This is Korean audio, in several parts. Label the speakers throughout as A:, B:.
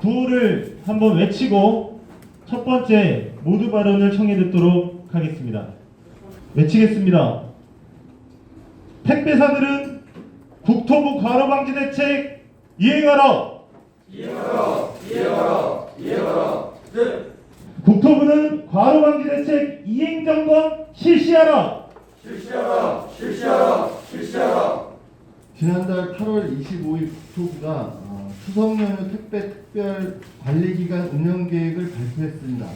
A: 구호를 한번 외치고 첫 번째 모두 발언을 청해 듣도록 하겠습니다. 외치겠습니다. 택배사들은 국토부 과로방지 대책 이행하라!
B: 이행하라! 이행하라! 이행하라! 네!
A: 국토부는 과로방지 대책 이행점검 실시하라!
B: 실시하라! 실시하라! 실시하라!
C: 지난달 8월 25일 국토부가 추석 연휴 택배 특별 관리기간 운영 계획을 발표했습니다.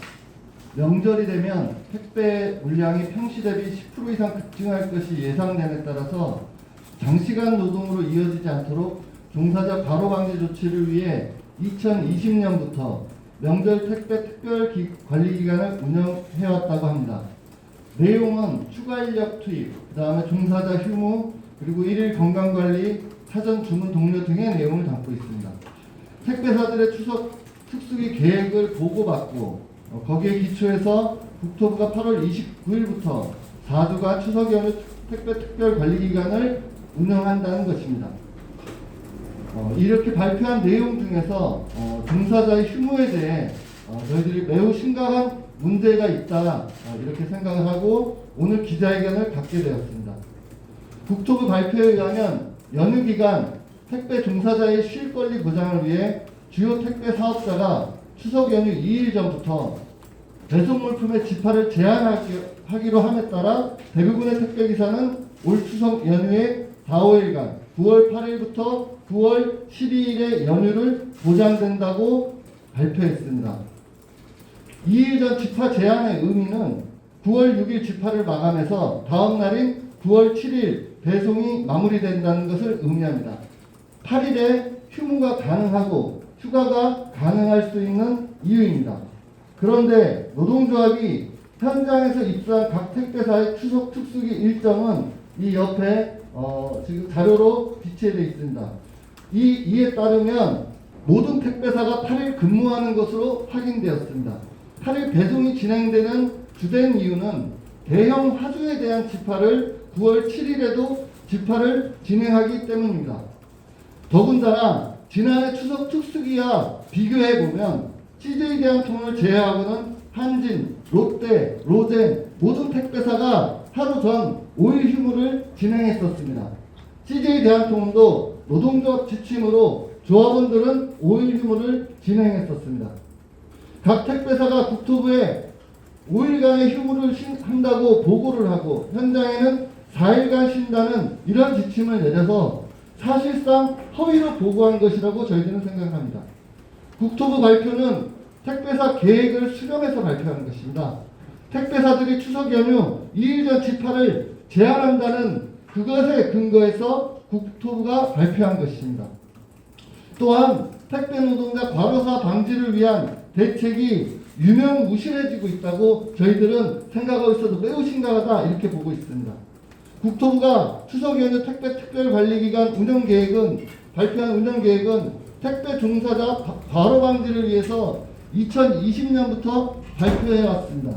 C: 명절이 되면 택배 물량이 평시 대비 10% 이상 급증할 것이 예상됨에 따라서 장시간 노동으로 이어지지 않도록 종사자 과로 방지 조치를 위해 2020년부터 명절 택배 특별 관리 기간을 운영해왔다고 합니다. 내용은 추가 인력 투입, 그 다음에 종사자 휴무, 그리고 일일 건강관리, 사전 주문 독려 등의 내용을 담고 있습니다. 택배사들의 추석 특수기 계획을 보고받고 거기에 기초해서 국토부가 8월 29일부터 4주간 추석 연휴 택배 특별 관리 기간을 운영한다는 것입니다. 이렇게 발표한 내용 중에서 종사자의 휴무에 대해 저희들이 매우 심각한 문제가 있다 이렇게 생각을 하고 오늘 기자회견을 갖게 되었습니다. 국토부 발표에 의하면 연휴 기간 택배 종사자의 쉴 권리 보장을 위해 주요 택배 사업자가 추석 연휴 2일 전부터 배송 물품의 집하를 제한하기로 함에 따라 대부분의 택배 기사는 올 추석 연휴에 4, 5일간 9월 8일부터 9월 12일의 연휴를 보장된다고 발표했습니다. 2일 전 집하 제한의 의미는 9월 6일 집하를 마감해서 다음 날인 9월 7일 배송이 마무리된다는 것을 의미합니다. 8일에 휴무가 가능하고 휴가가 가능할 수 있는 이유입니다. 그런데 노동조합이 현장에서 입수한 각 택배사의 추석 특수기 일정은 이 옆에 지금 자료로 비치되어 있습니다. 이에 따르면 모든 택배사가 8일 근무하는 것으로 확인되었습니다. 8일 배송이 진행되는 주된 이유는 대형 화주에 대한 집하를 9월 7일에도 집하를 진행하기 때문입니다. 더군다나 지난해 추석 특수기와 비교해보면 CJ대한통운을 제외하고는 한진, 롯데, 로젠 모든 택배사가 하루 전 5일 휴무를 진행했었습니다. CJ대한통운도 노동조합 지침으로 조합원들은 5일 휴무를 진행했었습니다. 각 택배사가 국토부에 5일간의 휴무를 한다고 보고를 하고 현장에는 4일간 쉰다는 이런 지침을 내려서 사실상 허위로 보고한 것이라고 저희들은 생각합니다. 국토부 발표는 택배사 계획을 수렴해서 발표한 것입니다. 택배사들이 추석 연휴 2일 전 집하를 제한한다는 그것에 근거해서 국토부가 발표한 것입니다. 또한 택배 노동자 과로사 방지를 위한 대책이 유명무실해지고 있다고 저희들은 생각하고 있어도 매우 심각하다 이렇게 보고 있습니다. 국토부가 추석 연휴 택배 특별관리기간 발표한 운영계획은 택배 종사자 과로 방지를 위해서 2020년부터 발표해 왔습니다.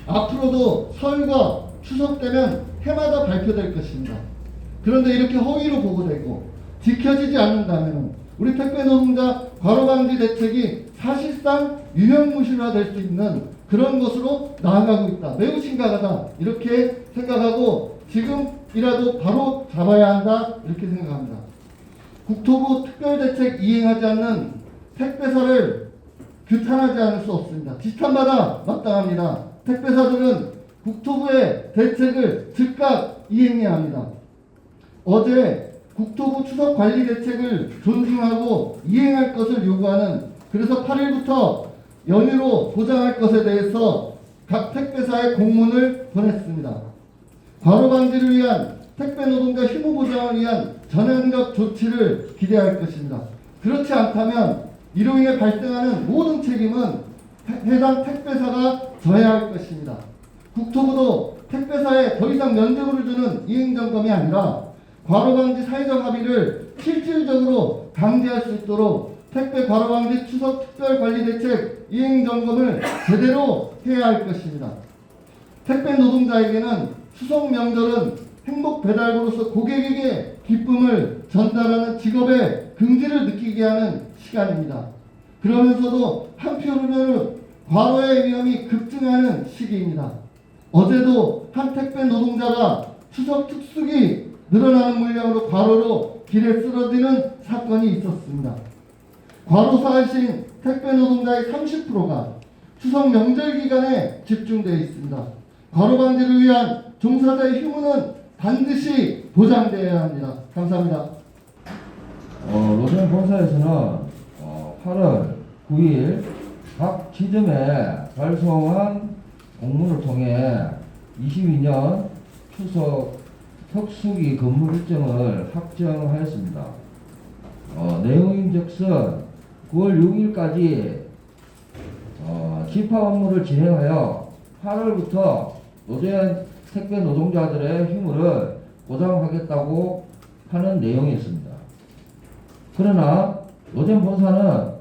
C: 앞으로도 설과 추석 때면 해마다 발표될 것입니다. 그런데 이렇게 허위로 보고되고 지켜지지 않는다면 우리 택배 노동자 과로 방지 대책이 사실상 유명무실화될 수 있는 그런 것으로 나아가고 있다. 매우 심각하다. 이렇게 생각하고 지금이라도 바로 잡아야 한다. 이렇게 생각합니다. 국토부 특별대책 이행하지 않는 택배사를 규탄하지 않을 수 없습니다. 지탄마다 마땅합니다. 택배사들은 국토부의 대책을 즉각 이행해야 합니다. 어제 국토부 추석 관리 대책을 존중하고 이행할 것을 요구하는 그래서 8일부터 연휴로 보장할 것에 대해서 각 택배사에 공문을 보냈습니다. 과로 방지를 위한 택배 노동자 휴무 보장을 위한 전향적 조치를 기대할 것입니다. 그렇지 않다면 이로 인해 발생하는 모든 책임은 해당 택배사가 져야 할 것입니다. 국토부도 택배사에 더 이상 면제부를 주는 이행점검이 아니라 과로방지 사회적 합의를 실질적으로 강제할 수 있도록 택배 과로방지 추석 특별관리대책 이행점검을 제대로 해야 할 것입니다. 택배 노동자에게는 추석 명절은 행복 배달부로서 고객에게 기쁨을 전달하는 직업의 긍지를 느끼게 하는 시간입니다. 그러면서도 한편으로는 과로의 위험이 급증하는 시기입니다. 어제도 한 택배 노동자가 추석 특수기 늘어나는 물량으로 과로로 길에 쓰러지는 사건이 있었습니다. 과로사하신 택배 노동자의 30%가 추석 명절 기간에 집중되어 있습니다. 과로 방지를 위한 종사자의 휴무는 반드시 보장되어야 합니다. 감사합니다.
D: 로젠 본사에서는 8월 9일 각 지점에 발송한 공문을 통해 22년 추석 특수기 근무 일정을 확정하였습니다. 내용인즉슨 9월 6일까지 집합 업무를 진행하여 8월부터 로젠 택배 노동자들의 휴무를 보장하겠다고 하는 내용이었습니다. 그러나 로젠 본사는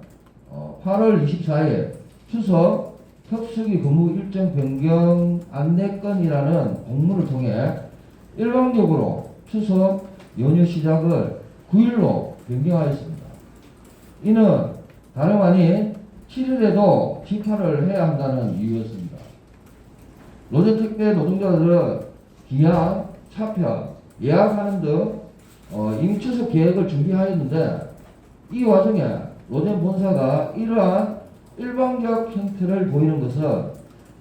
D: 8월 24일 추석 특수기 근무 일정 변경 안내건이라는 공문을 통해 일방적으로 추석 연휴 시작을 9일로 변경하였습니다. 이는 다름 아닌 7일에도 집합을 해야 한다는 이유였습니다. 로젠 택배 노동자들은 기한, 차편, 예약하는 등 이미 추석 계획을 준비하였는데 이 와중에 로젠 본사가 이러한 일방적 형태를 보이는 것은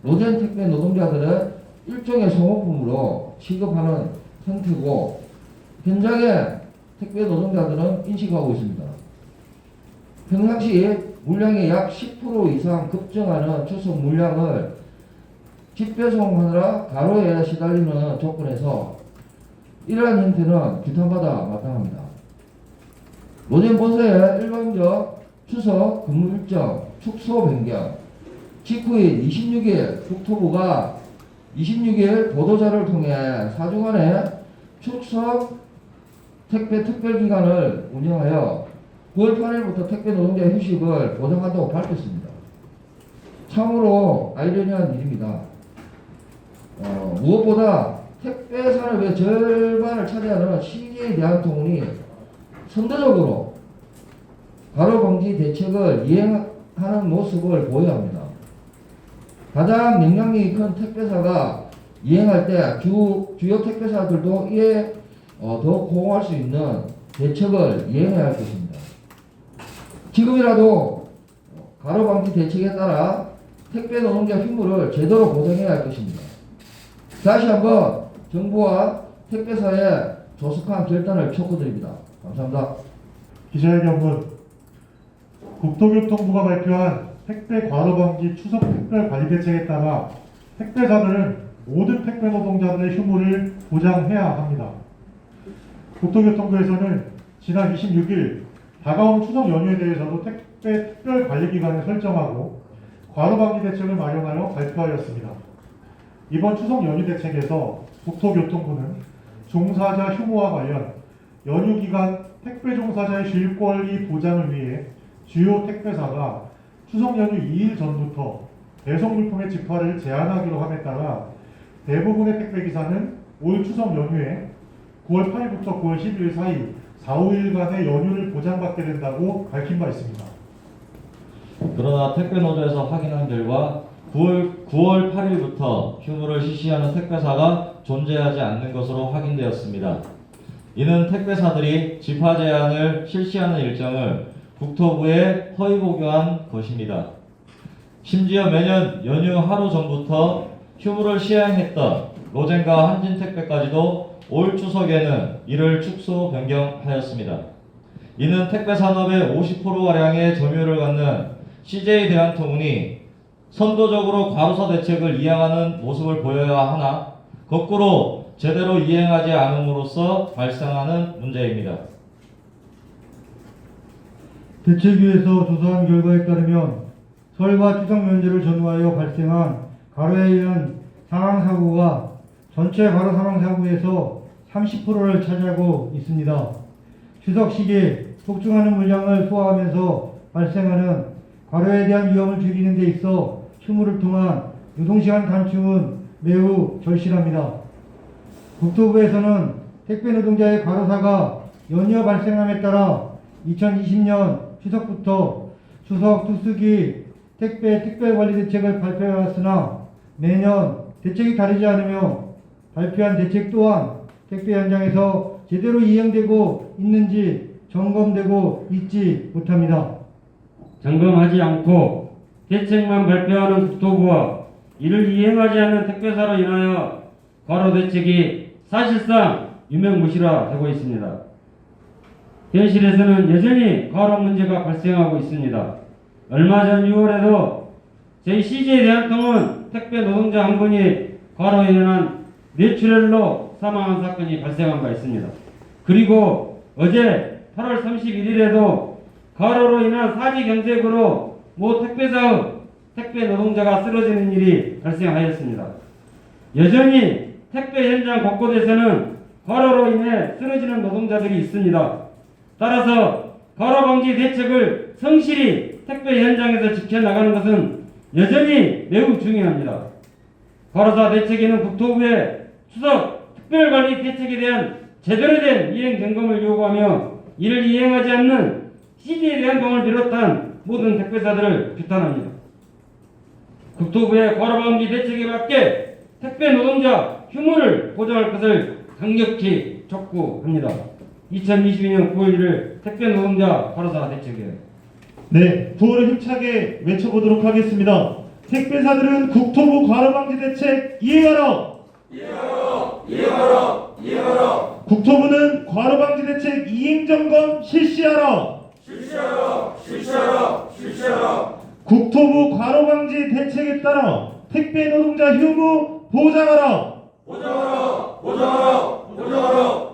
D: 로젠 택배 노동자들은 일종의 소모품으로 취급하는 형태고 현장의 택배 노동자들은 인식하고 있습니다. 평상시 물량의 약 10% 이상 급증하는 추석 물량을 집배송하느라 가로에 시달리는 조건에서 이러한 형태는 규탄받아 마땅합니다. 로젠 본사의 일반적 추석 근무 일정 축소 변경 직후인 26일 국토부가 26일 보도자를 통해 4주간의 추석 택배 특별기간을 운영하여 9월 8일부터 택배 노동자 휴식을 보장한다고 밝혔습니다. 참으로 아이러니한 일입니다. 무엇보다 택배 산업의 절반을 차지하는 CJ 대한통운이 선도적으로 과로 방지 대책을 이행하는 모습을 보여야 합니다. 가장 영향력이 큰 택배사가 이행할 때 주요 택배사들도 이에 더 호응할 수 있는 대책을 이행해야 할 것입니다. 지금이라도 과로 방지 대책에 따라 택배 노동자 휴무를 제대로 보장해야 할 것입니다. 다시 한번 정부와 택배사에 조속한 결단을 촉구드립니다. 감사합니다.
A: 기자회견문 국토교통부가 발표한 택배 과로 방지 추석 특별 관리 대책에 따라 택배사들은 모든 택배 노동자들의 휴무를 보장해야 합니다. 국토교통부에서는 지난 26일 다가온 추석 연휴에 대해서도 택배 특별 관리 기간을 설정하고 과로 방지 대책을 마련하여 발표하였습니다. 이번 추석 연휴 대책에서 국토교통부는 종사자 휴무와 관련 연휴 기간 택배 종사자의 쉴 권리 보장을 위해 주요 택배사가 추석 연휴 2일 전부터 배송 물품의 집화를 제한하기로 함에 따라 대부분의 택배 기사는 올 추석 연휴에 9월 8일부터 9월 10일 사이 4, 5일간의 연휴를 보장받게 된다고 밝힌 바 있습니다.
E: 그러나 택배 노조에서 확인한 결과 9월 8일부터 휴무를 실시하는 택배사가 존재하지 않는 것으로 확인되었습니다. 이는 택배사들이 집화 제한을 실시하는 일정을 국토부에 허위 보고한 것입니다. 심지어 매년 연휴 하루 전부터 휴무를 시행했던 로젠과 한진택배까지도 올 추석에는 이를 축소 변경하였습니다. 이는 택배 산업의 50%가량의 점유율을 갖는 CJ 대한통운이 선도적으로 과로사 대책을 이행하는 모습을 보여야 하나 거꾸로 제대로 이행하지 않음으로써 발생하는 문제입니다.
F: 대책위에서 조사한 결과에 따르면 설과 추석 명절을 전후하여 발생한 가로에 의한 사망사고가 전체 가로 사망사고에서 30%를 차지하고 있습니다. 추석 시기에 폭증하는 물량을 소화하면서 발생하는 가로에 대한 위험을 줄이는 데 있어 휴무를 통한 노동시간 단축은 매우 절실합니다. 국토부에서는 택배 노동자의 과로사가 연이어 발생함에 따라 2020년 추석부터 추석 투숙이 택배 특별관리 대책을 발표해왔으나 매년 대책이 다르지 않으며 발표한 대책 또한 택배 현장에서 제대로 이행되고 있는지 점검되고 있지 못합니다.
G: 점검하지 않고 대책만 발표하는 국토부와 이를 이행하지 않는 택배사로 인하여 과로 대책이 사실상 유명무실화되고 있습니다. 현실에서는 여전히 과로 문제가 발생하고 있습니다. 얼마 전 6월에도 저희 CJ 대한통운 택배 노동자 한 분이 과로에 인한 뇌출혈로 사망한 사건이 발생한 바 있습니다. 그리고 어제 8월 31일에도 과로로 인한 사지경색으로 모 택배사의 택배 노동자가 쓰러지는 일이 발생하였습니다. 여전히 택배 현장 곳곳에서는 과로로 인해 쓰러지는 노동자들이 있습니다. 따라서 과로 방지 대책을 성실히 택배 현장에서 지켜나가는 것은 여전히 매우 중요합니다. 과로사 대책에는 국토부의 추석 특별관리 대책에 대한 제대로 된 이행 점검을 요구하며 이를 이행하지 않는 CJ 대한통운을 비롯한 모든 택배사들을 규탄합니다. 국토부의 과로 방지 대책에 맞게 택배 노동자 휴무를 보장할 것을 강력히 촉구합니다. 2022년 9월 1일 택배 노동자 과로사 대책이에요.
A: 네, 구호를 힘차게 외쳐보도록 하겠습니다. 택배사들은 국토부 과로방지 대책 이행하라!
B: 이행하라! 이행하라! 이행하라!
A: 국토부는 과로방지 대책 이행점검 실시하라!
B: 실시하라! 실시하라! 실시하라!
A: 국토부 과로방지 대책에 따라 택배 노동자 휴무 보장하라!
B: 보장하라! 보장하라! 보장하라!